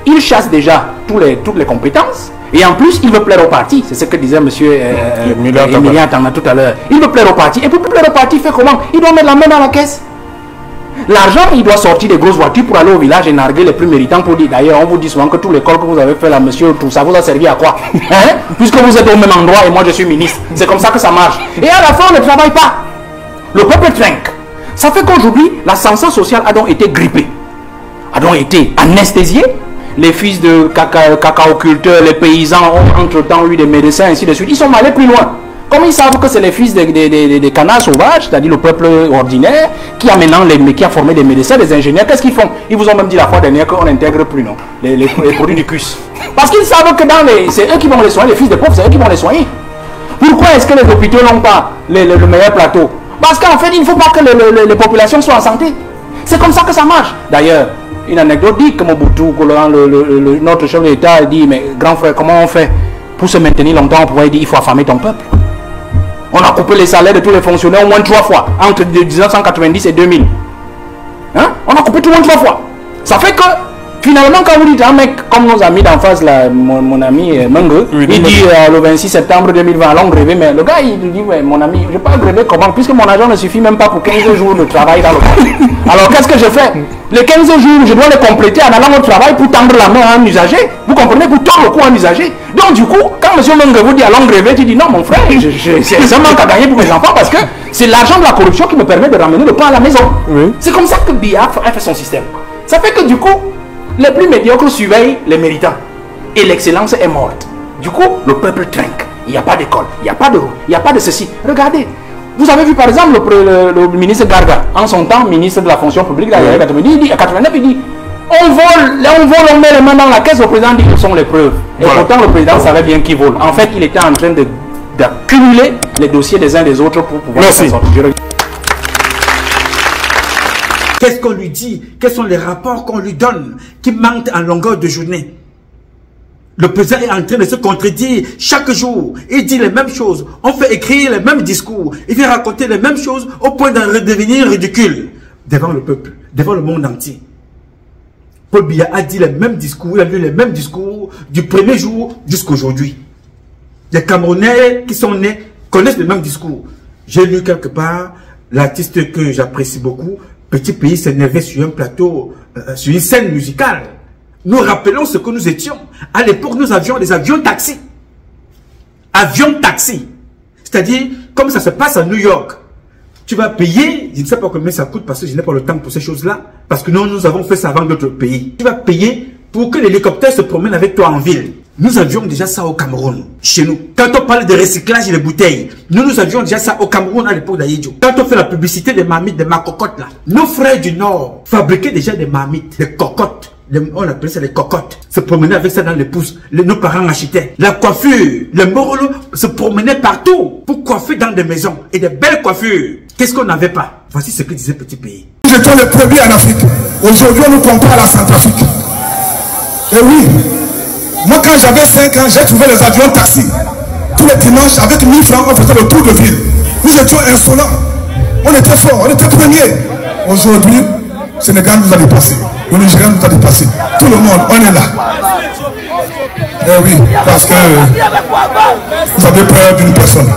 Il chasse déjà toutes les compétences. Et en plus, il veut plaire au parti. C'est ce que disait M. Emilien Tangna tout à l'heure. Il veut plaire au parti. Et pour plaire au parti, il fait comment? Il doit mettre la main dans la caisse. L'argent, il doit sortir des grosses voitures pour aller au village et narguer les plus méritants pour dire. D'ailleurs, on vous dit souvent que tout l'école que vous avez fait là, monsieur, tout ça vous a servi à quoi? Hein? Puisque vous êtes au même endroit et moi je suis ministre. C'est comme ça que ça marche. Et à la fin, on ne travaille pas. Le peuple trinque. Ça fait qu'aujourd'hui, l'ascenseur social a donc été grippé. A donc été anesthésié. Les fils de cacaoculteurs, les paysans ont entre-temps eu des médecins, ainsi de suite. Ils sont allés plus loin. Comme ils savent que c'est les fils des canards sauvages, c'est-à-dire le peuple ordinaire, qui a formé des médecins, des ingénieurs, qu'est-ce qu'ils font? Ils vous ont même dit la fois dernière qu'on n'intègre plus, non, les produits du CUS. Parce qu'ils savent que c'est eux qui vont les soigner, les fils des pauvres, c'est eux qui vont les soigner. Pourquoi est-ce que les hôpitaux n'ont pas le meilleur plateau? Parce qu'en fait, il ne faut pas que les populations soient en santé. C'est comme ça que ça marche. D'ailleurs, une anecdote dit que Mobutu, notre chef d'État, dit, mais grand frère, comment on fait pour se maintenir longtemps? On pourrait dire, il faut affamer ton peuple. On a coupé les salaires de tous les fonctionnaires au moins 3 fois, entre 1990 et 2000. Hein? On a coupé tout le monde 3 fois. Ça fait que, finalement, quand vous dites un mec comme nos amis d'en face, là, mon ami Mengue, oui, il dit le 26 septembre 2020, allons gréver, mais le gars, il dit, ouais, mon ami, je ne vais pas gréver comment, puisque mon argent ne suffit même pas pour 15 jours de travail dans le monde. Alors, qu'est-ce que je fais? Les 15 jours, je dois les compléter en allant au travail pour tendre la main à un usager. Vous comprenez? Pour tendre le cou à un usager. Donc, du coup, quand M. Mengue vous dit allons gréver, tu dis non, mon frère, c'est un manque à gagner pour mes enfants parce que c'est l'argent de la corruption qui me permet de ramener le pain à la maison. Oui. C'est comme ça que Biya a fait son système. Ça fait que, du coup, les plus médiocres surveillent les méritants. Et l'excellence est morte. Du coup, le peuple trinque. Il n'y a pas d'école, il n'y a pas de route, il n'y a pas de ceci. Regardez, vous avez vu par exemple le ministre Garga, en son temps ministre de la fonction publique, dans les années 90, il dit, à 89, il dit on vole, on met les mains dans la caisse, le président dit, ce sont les preuves. Et voilà. Pourtant, le président savait bien qu'il vole. En fait, il était en train d'accumuler les dossiers des uns des autres pour pouvoir s'en sortir. Qu'est-ce qu'on lui dit? Quels sont les rapports qu'on lui donne qui manquent en longueur de journée? Le président est en train de se contredire chaque jour. Il dit les mêmes choses. On fait écrire les mêmes discours. Il fait raconter les mêmes choses au point de devenir ridicule devant le peuple, devant le monde entier. Paul Biya a dit les mêmes discours, il a lu les mêmes discours du premier jour jusqu'à aujourd'hui. Les Camerounais qui sont nés connaissent les mêmes discours. J'ai lu quelque part l'artiste que j'apprécie beaucoup, Petit Pays, s'énervait sur un plateau, sur une scène musicale. Nous rappelons ce que nous étions. À l'époque, nous avions des avions-taxis. Avions-taxis. C'est-à-dire, comme ça se passe à New York. Tu vas payer, je ne sais pas combien ça coûte parce que je n'ai pas le temps pour ces choses-là. Parce que nous avons fait ça avant d'autres pays. Tu vas payer pour que l'hélicoptère se promène avec toi en ville. Nous avions déjà ça au Cameroun, chez nous. Quand on parle de recyclage des bouteilles, nous avions déjà ça au Cameroun à l'époque d'Aïdjo. Quand on fait la publicité des marmites, des macocottes là, nos frères du Nord fabriquaient déjà des marmites, des cocottes. On appelait ça les cocottes. Se promenaient avec ça dans les pouces. Nos parents achetaient. La coiffure, le morolo se promenaient partout pour coiffer dans des maisons. Et des belles coiffures. Qu'est-ce qu'on n'avait pas? Voici ce que disait Petit Pays. Nous étions les premiers en Afrique. Aujourd'hui, on nous compare à la Centrafrique. Et oui, moi quand j'avais 5 ans, j'ai trouvé les avions taxis. Tous les dimanches, avec 1000 francs, on faisait le tour de ville. Nous étions insolents. On était forts, on était premiers. Aujourd'hui, Sénégal nous a dépassés. Le Nigeria nous a dépassés. Tout le monde, on est là. Eh oui, parce que vous avez peur d'une personne.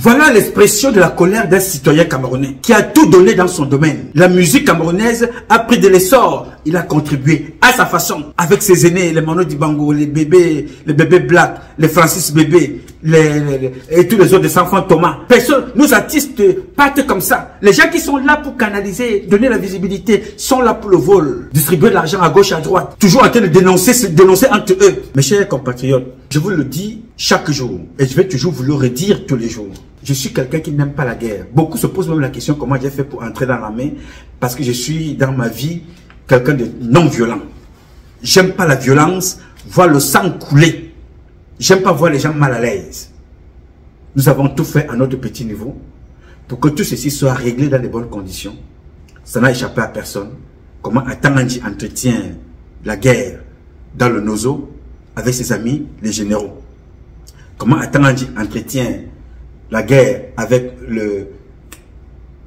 Voilà l'expression de la colère d'un citoyen camerounais qui a tout donné dans son domaine. La musique camerounaise a pris de l'essor. Il a contribué à sa façon avec ses aînés, les Mano Dibango, les bébés Black, les Francis Bébé, et tous les autres, des enfants Thomas. Personne, nos artistes partent comme ça. Les gens qui sont là pour canaliser, donner la visibilité, sont là pour le vol, distribuer de l'argent à gauche, à droite, toujours en train de dénoncer entre eux. Mes chers compatriotes, je vous le dis chaque jour, et je vais toujours vous le redire tous les jours. Je suis quelqu'un qui n'aime pas la guerre. Beaucoup se posent même la question comment j'ai fait pour entrer dans l'armée, parce que je suis dans ma vie quelqu'un de non violent. J'aime pas la violence, voir le sang couler. J'aime pas voir les gens mal à l'aise. Nous avons tout fait à notre petit niveau pour que tout ceci soit réglé dans les bonnes conditions. Ça n'a échappé à personne. Comment Atangandji entretient la guerre dans le Nozo avec ses amis, les généraux. Comment Atangandji entretient la guerre avec le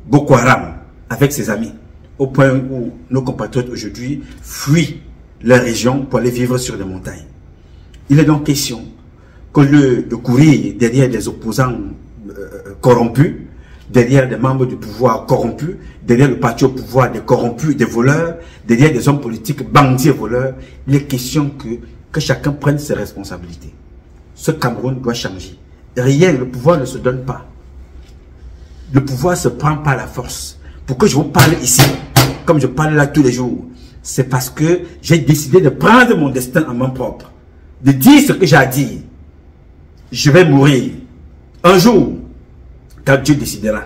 Boko Haram, avec ses amis, au point où nos compatriotes aujourd'hui fuient leur région pour aller vivre sur les montagnes. Il est donc question qu'au lieu de courir derrière des opposants corrompus, derrière des membres du pouvoir corrompus, derrière le parti au pouvoir des corrompus, des voleurs, derrière des hommes politiques bandits et voleurs, il est question que chacun prenne ses responsabilités. Ce Cameroun doit changer. Rien, le pouvoir ne se donne pas. Le pouvoir se prend par la force. Pour que je vous parle ici, comme je parle là tous les jours, c'est parce que j'ai décidé de prendre mon destin en main propre. De dire ce que j'ai à dire. Je vais mourir. Un jour, quand Dieu décidera,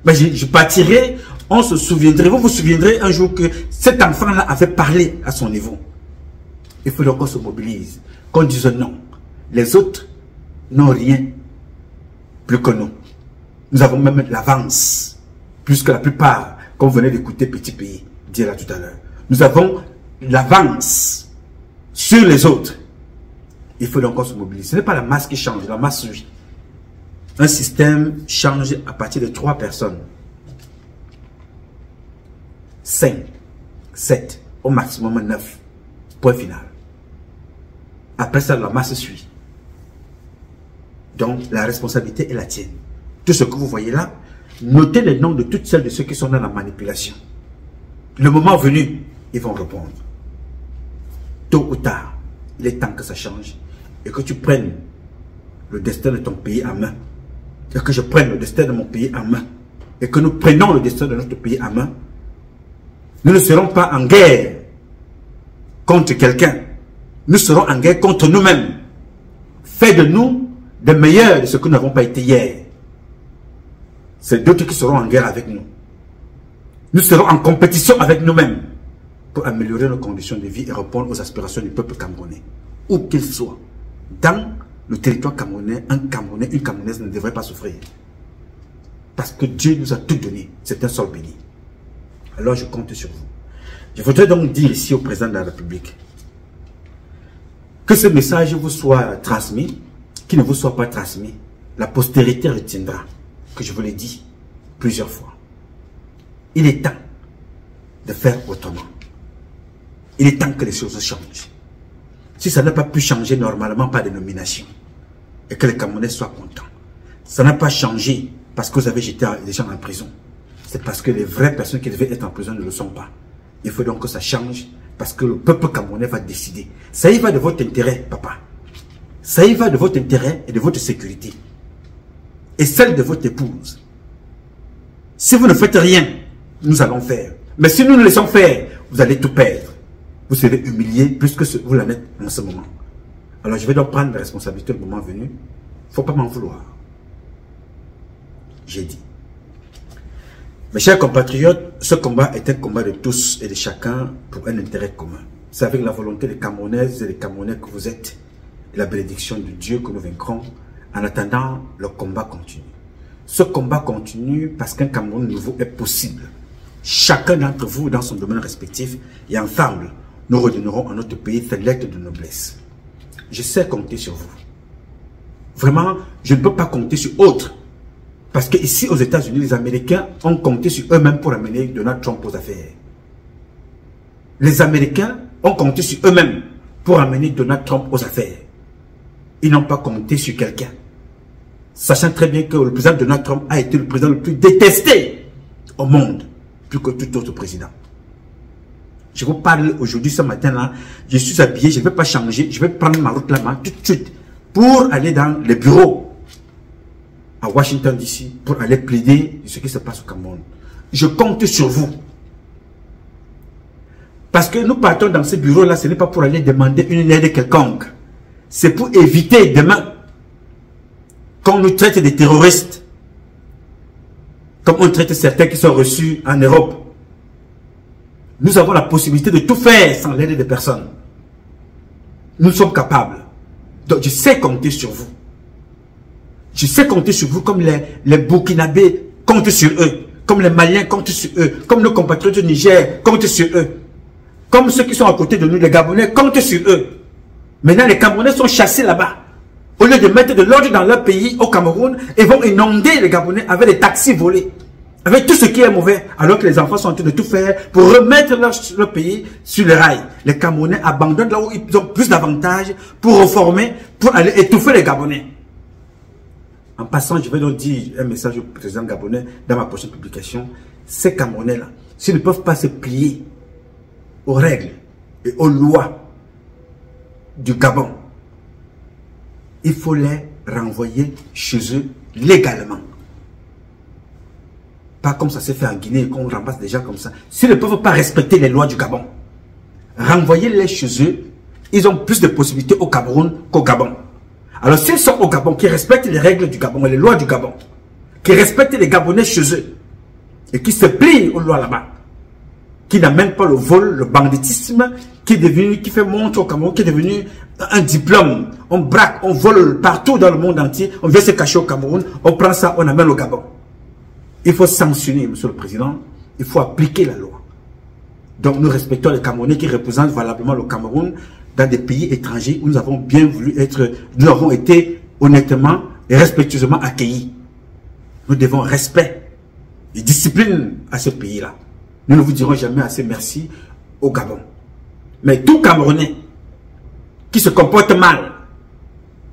ben je partirai, on se souviendrait, vous vous souviendrez un jour que cet enfant-là avait parlé à son niveau. Il faut donc qu'on se mobilise, qu'on dise non. Les autres n'ont rien plus que nous. Nous avons même l'avance, plus que la plupart, comme vous venez d'écouter Petit Pays dire là tout à l'heure. Nous avons l'avance sur les autres. Il faut donc qu'on se mobilise. Ce n'est pas la masse qui change, la masse suit. Un système change à partir de 3 personnes. 5, 7, au maximum 9. Point final. Après ça, la masse suit. Donc, la responsabilité est la tienne. Tout ce que vous voyez là, notez les noms de toutes celles de ceux qui sont dans la manipulation. Le moment venu, ils vont répondre. Tôt ou tard, il est temps que ça change et que tu prennes le destin de ton pays en main. Et que je prenne le destin de mon pays en main. Et que nous prenons le destin de notre pays en main. Nous ne serons pas en guerre contre quelqu'un. Nous serons en guerre contre nous-mêmes. Fais de nous des meilleurs de ce que nous n'avons pas été hier. C'est d'autres qui seront en guerre avec nous. Nous serons en compétition avec nous-mêmes pour améliorer nos conditions de vie et répondre aux aspirations du peuple camerounais. Où qu'il soit. Dans le territoire camerounais, un Camerounais, une Camerounaise ne devrait pas souffrir. Parce que Dieu nous a tout donné. C'est un sol béni. Alors je compte sur vous. Je voudrais donc dire ici au président de la République que ce message vous soit transmis, qu'il ne vous soit pas transmis. La postérité retiendra que je vous l'ai dit plusieurs fois. Il est temps de faire autrement. Il est temps que les choses changent. Si ça n'a pas pu changer normalement par des nominations et que les Camerounais soient contents, ça n'a pas changé parce que vous avez jeté les gens en prison. C'est parce que les vraies personnes qui devaient être en prison ne le sont pas. Il faut donc que ça change parce que le peuple camerounais va décider. Ça y va de votre intérêt, papa. Ça y va de votre intérêt et de votre sécurité. Et celle de votre épouse. Si vous ne faites rien, nous allons faire. Mais si nous nous laissons faire, vous allez tout perdre. Vous serez humilié plus que vous l'en êtes en ce moment. Alors je vais donc prendre la responsabilité au moment venu. Il ne faut pas m'en vouloir. J'ai dit. Mes chers compatriotes, ce combat est un combat de tous et de chacun pour un intérêt commun. C'est avec la volonté des Camerounaises et des Camerounais que vous êtes et la bénédiction de Dieu que nous vaincrons. En attendant, le combat continue. Ce combat continue parce qu'un Cameroun nouveau est possible. Chacun d'entre vous dans son domaine respectif et ensemble, nous redonnerons à notre pays ses lettres de noblesse. Je sais compter sur vous. Vraiment, je ne peux pas compter sur autres. Parce qu'ici aux États-Unis, les Américains ont compté sur eux-mêmes pour amener Donald Trump aux affaires. Les Américains ont compté sur eux-mêmes pour amener Donald Trump aux affaires. Ils n'ont pas compté sur quelqu'un. Sachant très bien que le président Donald Trump a été le président le plus détesté au monde, plus que tout autre président. Je vous parle aujourd'hui, ce matin-là, je suis habillé, je ne vais pas changer, je vais prendre ma route là-bas tout de suite pour aller dans les bureaux à Washington DC pour aller plaider de ce qui se passe au Cameroun. Je compte sur vous. Parce que nous partons dans ces bureaux-là, ce n'est pas pour aller demander une aide quelconque. C'est pour éviter demain qu'on nous traite des terroristes, comme on traite certains qui sont reçus en Europe. Nous avons la possibilité de tout faire sans l'aide des personnes. Nous sommes capables. Donc je sais compter sur vous. Je sais compter sur vous comme les Burkinabés comptent sur eux, comme les Maliens comptent sur eux, comme nos compatriotes du Niger comptent sur eux, comme ceux qui sont à côté de nous, les Gabonais comptent sur eux. Maintenant, les Camerounais sont chassés là-bas. Au lieu de mettre de l'ordre dans leur pays, au Cameroun, ils vont inonder les Gabonais avec des taxis volés, avec tout ce qui est mauvais, alors que les enfants sont en train de tout faire pour remettre leur pays sur les rails. Les Camerounais abandonnent là où ils ont plus d'avantages pour reformer, pour aller étouffer les Gabonais. En passant, je vais donc dire un message au président gabonais dans ma prochaine publication. Ces Camerounais-là, s'ils ne peuvent pas se plier aux règles et aux lois du Gabon, il faut les renvoyer chez eux légalement. Pas comme ça s'est fait en Guinée, qu'on ramasse des gens comme ça. S'ils ne peuvent pas respecter les lois du Gabon, renvoyez-les chez eux. Ils ont plus de possibilités au Cameroun qu'au Gabon. Alors s'ils sont au Gabon, qui respectent les règles du Gabon et les lois du Gabon, qui respectent les Gabonais chez eux, et qui se plient aux lois là-bas, qui n'amènent pas le vol, le banditisme, qui est devenu, qui fait montre au Cameroun, qui est devenu un diplôme. On braque, on vole partout dans le monde entier, on vient se cacher au Cameroun, on prend ça, on amène au Gabon. Il faut sanctionner, Monsieur le Président, il faut appliquer la loi. Donc nous respectons les Camerounais qui représentent valablement le Cameroun dans des pays étrangers où nous avons bien voulu être, nous avons été honnêtement et respectueusement accueillis. Nous devons respect et discipline à ce pays-là. Nous ne vous dirons jamais assez merci au Gabon. Mais tout Camerounais qui se comporte mal,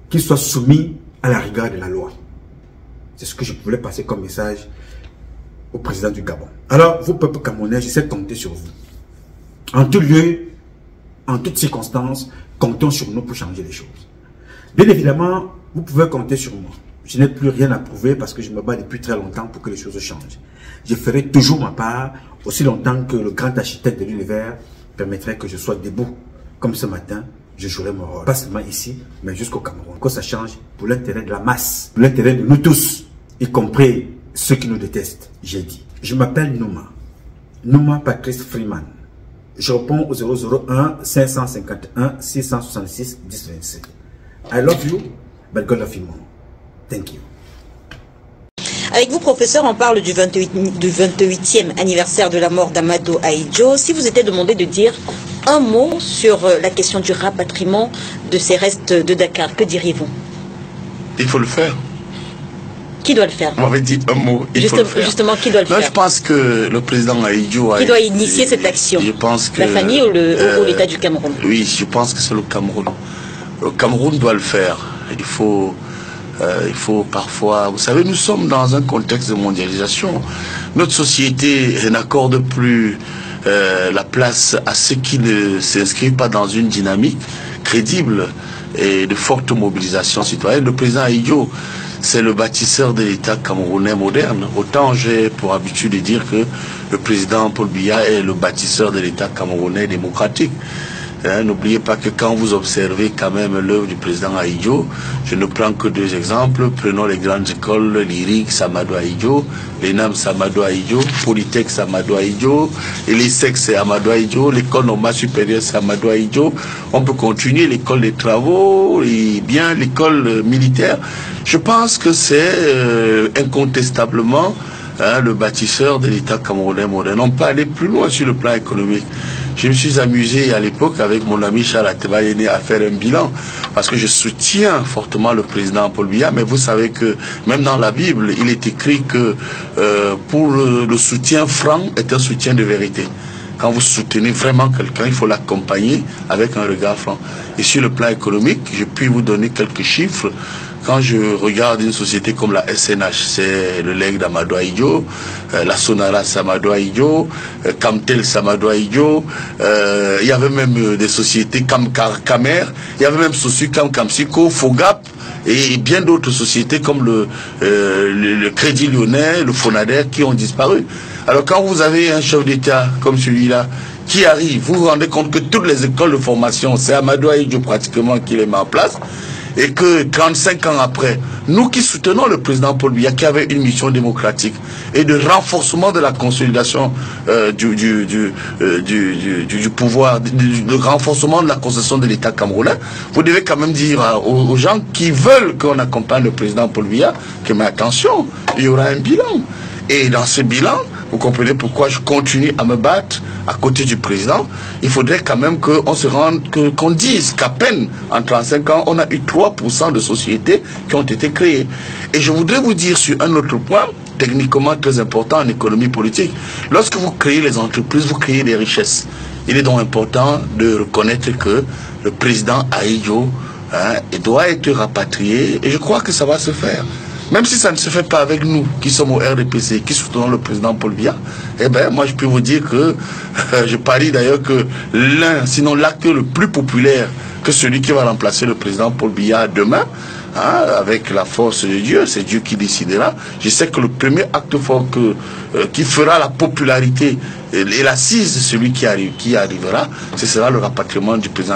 qu'il soit soumis à la rigueur de la loi. C'est ce que je voulais passer comme message au président du Gabon. Alors, vous, peuple camerounais, j'essaie de compter sur vous. En tout lieu, en toutes circonstances, comptons sur nous pour changer les choses. Bien évidemment, vous pouvez compter sur moi. Je n'ai plus rien à prouver parce que je me bats depuis très longtemps pour que les choses changent. Je ferai toujours ma part aussi longtemps que le grand architecte de l'univers permettrait que je sois debout. Comme ce matin, je jouerai mon rôle. Pas seulement ici, mais jusqu'au Cameroun. Que ça change pour l'intérêt de la masse, pour l'intérêt de nous tous, y compris ceux qui nous détestent, j'ai dit. Je m'appelle Nouma. Nouma Patrice Freeman. Je réponds au 001 551 666 1027. I love you, but God love you more. Thank you. Avec vous, professeur, on parle du 28e anniversaire de la mort d'Amadou Ahidjo. Si vous étiez demandé de dire un mot sur la question du rapatriement de ces restes de Dakar, que diriez-vous? Il faut le faire. Qui doit le faire? On m'avait dit un mot, il faut le faire. Justement, qui doit le faire? Je pense que le président Ahidjo... Qui doit initier cette action? Je pense que... La famille ou l'État du Cameroun? Oui, je pense que c'est le Cameroun. Le Cameroun doit le faire. Il faut parfois... Vous savez, nous sommes dans un contexte de mondialisation. Notre société n'accorde plus la place à ceux qui ne s'inscrivent pas dans une dynamique crédible et de forte mobilisation citoyenne. Le président Ahidjo, c'est le bâtisseur de l'État camerounais moderne. Autant j'ai pour habitude de dire que le président Paul Biya est le bâtisseur de l'État camerounais démocratique. N'oubliez pas que quand vous observez quand même l'œuvre du président Ahidjo, je ne prends que deux exemples. Prenons les grandes écoles, l'IRIC, Samadou Ahidjo, l'ENAM, Samadou Ahidjo, Polytech, Samadou Ahidjo, et l'ESSEC, c'est Amadou Ahidjo, l'école normale supérieure, c'est Amadou Ahidjo. On peut continuer l'école des travaux, et bien l'école militaire. Je pense que c'est incontestablement le bâtisseur de l'État camerounais moderne. On peut aller plus loin sur le plan économique. Je me suis amusé à l'époque avec mon ami Charles Atebayene à faire un bilan parce que je soutiens fortement le président Paul Biya, mais vous savez que même dans la Bible, il est écrit que pour le soutien franc est un soutien de vérité. Quand vous soutenez vraiment quelqu'un, il faut l'accompagner avec un regard franc. Et sur le plan économique, je puis vous donner quelques chiffres. Quand je regarde une société comme la SNH, c'est le legs d'Amadou Ahidjo, la Sonara Samadou Ahidjo, Camtel Samadou Ahidjo, il y avait même des sociétés comme Camer, il y avait même Sosu Kamsiko, Fogap, et bien d'autres sociétés comme le Crédit Lyonnais, le Fonader qui ont disparu. Alors quand vous avez un chef d'État comme celui-là, qui arrive, vous vous rendez compte que toutes les écoles de formation, c'est Amadou Ahidjo pratiquement qui les met en place, et que 35 ans après, nous qui soutenons le président Paul Biya, qui avait une mission démocratique et de renforcement de la consolidation du pouvoir, de renforcement de la concession de l'État camerounais, vous devez quand même dire aux gens qui veulent qu'on accompagne le président Paul Biya que, mais attention, il y aura un bilan. Et dans ce bilan, vous comprenez pourquoi je continue à me battre à côté du président. Il faudrait quand même qu'on se rende, qu'on dise qu'à peine en 35 ans, on a eu 3% de sociétés qui ont été créées. Et je voudrais vous dire sur un autre point, techniquement très important en économie politique. Lorsque vous créez les entreprises, vous créez des richesses. Il est donc important de reconnaître que le président Ahidjo doit être rapatrié. Et je crois que ça va se faire. Même si ça ne se fait pas avec nous, qui sommes au RDPC, qui soutenons le président Paul Biya, eh bien, moi, je peux vous dire que, je parie d'ailleurs que l'un, sinon l'acteur le plus populaire que celui qui va remplacer le président Paul Biya demain, avec la force de Dieu, c'est Dieu qui décidera. Je sais que le premier acte fort qui fera la popularité et l'assise de celui qui arrivera, ce sera le rapatriement du président.